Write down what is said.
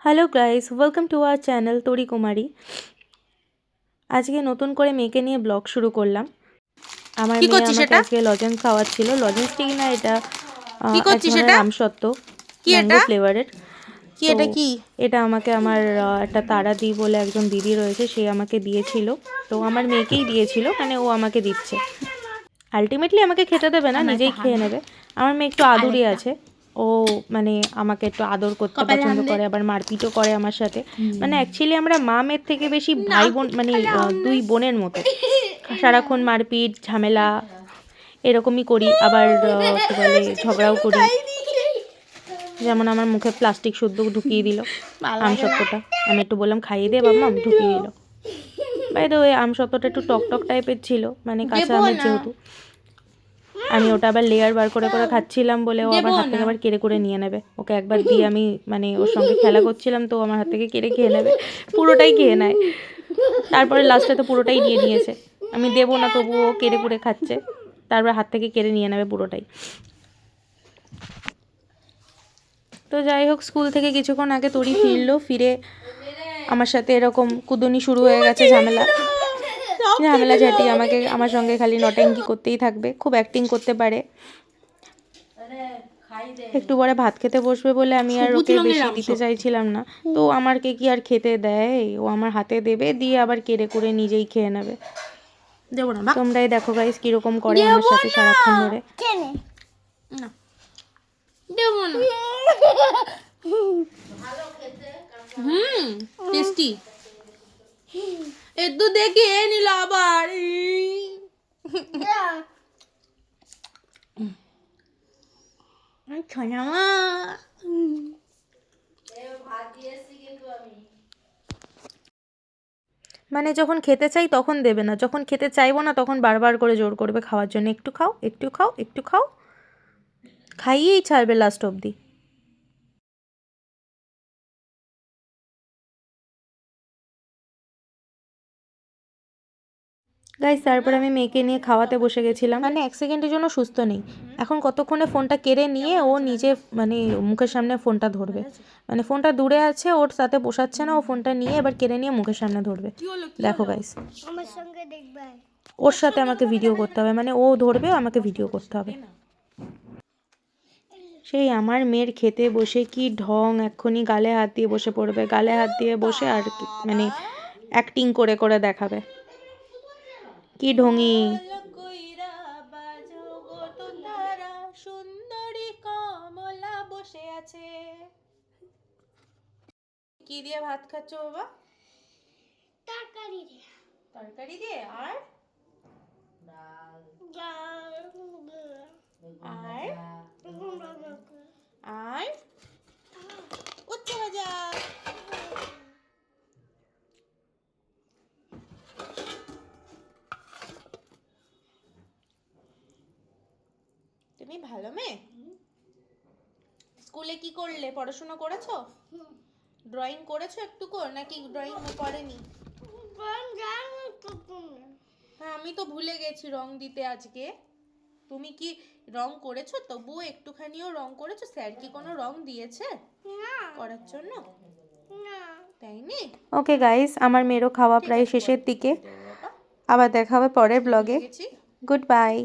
Hello guys, welcome to our channel তরি কুমারী। আজকে নতুন করে মেয়েকে নিয়ে ব্লগ শুরু করলাম। আমার মেয়ে আমাকে আজকে লজেন্স খাওয়াচ্ছিল। লজেন্স ঠিক না, এটা এক ধরনের আমসত্ত্ব, ম্যাঙ্গো ফ্লেভারের। তো এটা আমাকে আমার একটা তারাদি বলে একজন দিদি রয়েছে, সে আমাকে দিয়েছিল। তো আমার মেয়েকেই দিয়েছিল, মানে ও আমাকে দিচ্ছে। আলটিমেটলি আমাকে খেতে দেবে না, নিজেই খেয়ে নেবে। আমার মেয়ে একটু আদুরি আছে, ও মানে আমাকে একটু আদর করতে পছন্দ করে, আবার মারপিটও করে আমার সাথে। মানে অ্যাকচুয়ালি আমরা মা মেয়ের থেকে বেশি ভাই বোন, মানে দুই বোনের মতো। সারাক্ষণ মারপিট ঝামেলা এরকমই করি, আবার কী বলে ঝগড়াও করি। যেমন আমার মুখে প্লাস্টিক শুদ্ধ ঢুকিয়ে দিল আমসত্ত্বটা, আমি একটু বললাম খাইয়ে দে বাবা, ঢুকিয়ে দিল। বাই দ্য ওয়ে আমসত্ত্বটা একটু টক টক টাইপের ছিল, মানে কাঁচা আমের যেহেতু। আমি ওটা আবার লেয়ার বার করে করে খাচ্ছিলাম বলে ও আমার হাত থেকে আবার কেড়ে করে নিয়ে নেবে। ওকে একবার দিয়ে আমি মানে ওর সঙ্গে খেলা করছিলাম, তো আমার হাত থেকে কেড়ে খেয়ে নেবে, পুরোটাই খেয়ে নেয়। তারপরে লাস্টে তো পুরোটাই নিয়ে নিয়েছে, আমি দেবো না তবুও ও কেড়ে কুড়ে খাচ্ছে, তারপর হাত থেকে কেড়ে নিয়ে নেবে পুরোটাই। তো যাই হোক, স্কুল থেকে কিছুক্ষণ আগে তরি ফিরলো, ফিরে আমার সাথে এরকম কুদুনি শুরু হয়ে গেছে, ঝামেলা ঝাঁটি। আমার সঙ্গে খালি নটেঙ্কি করতেই থাকবে, খুব অ্যাক্টিং করতে পারে। একটু পরে ভাত খেতে বসবে বলে আমি আর ওকে বেশি দিতে চাইছিলাম না, তো আমারকে কি আর খেতে দেয়, ও আমার হাতে দেবে, দিয়ে আবার কেড়ে করে নিজেই খেয়ে নেবে। তোমরাই দেখো গাইস কিরকম করে আমার সাথে সারাক্ষণ ধরে। টেস্টি একটু দেখি এ নিল আবার। মানে যখন খেতে চাই তখন দেবে না, যখন খেতে চাইবো না তখন বারবার করে জোর করবে খাওয়ার জন্য, একটু খাও একটু খাও একটু খাও, খাইয়েই ছাড়বে লাস্ট অবধি। গাইস তারপরে আমি মেয়েকে নিয়ে খাওয়াতে বসে গেছিলাম, মানে এক সেকেন্ডের জন্য সুস্থ নেই। এখন কতক্ষণে ফোনটা কেড়ে নিয়ে ও নিজে মানে মুখের সামনে ফোনটা ধরবে, মানে ফোনটা দূরে আছে, ওর সাথে বসাচ্ছে না, ও ফোনটা নিয়ে এবার কেড়ে নিয়ে মুখের সামনে ধরবে। দেখো গাইস, ওর সাথে আমাকে ভিডিও করতে হবে, মানে ও ধরবে আমাকে ভিডিও করতে হবে। সেই আমার মেয়ের খেতে বসে কি ঢং, এক্ষুনি গালে হাত দিয়ে বসে পড়বে, গালে হাত দিয়ে বসে আর মানে অ্যাক্টিং করে করে দেখাবে, কি ঢঙি। সুন্দরী কমলা বসে আছে। কি দিয়ে ভাত খাচ্ছ বাবা? তরকারি দিয়ে আর আর উচ্ছে ভাজা। তুমি ভালো মেয়ে। স্কুলে কি করলে, পড়াশোনা করেছো? ড্রয়িং করেছো একটুকু, নাকি ড্রয়িং করেনি? হ্যাঁ আমি তো ভুলে গেছি রং দিতে আজকে। তুমি কি রং করেছো? তবুও একটুখানিও রং করেছো? স্যার কি কোনো রং দিয়েছে করার জন্য? তাইনি? ওকে গাইস, আমার মেয়েরও খাওয়া প্রায় শেষের দিকে, আবার দেখা হবে পরের ব্লগে। Good bye.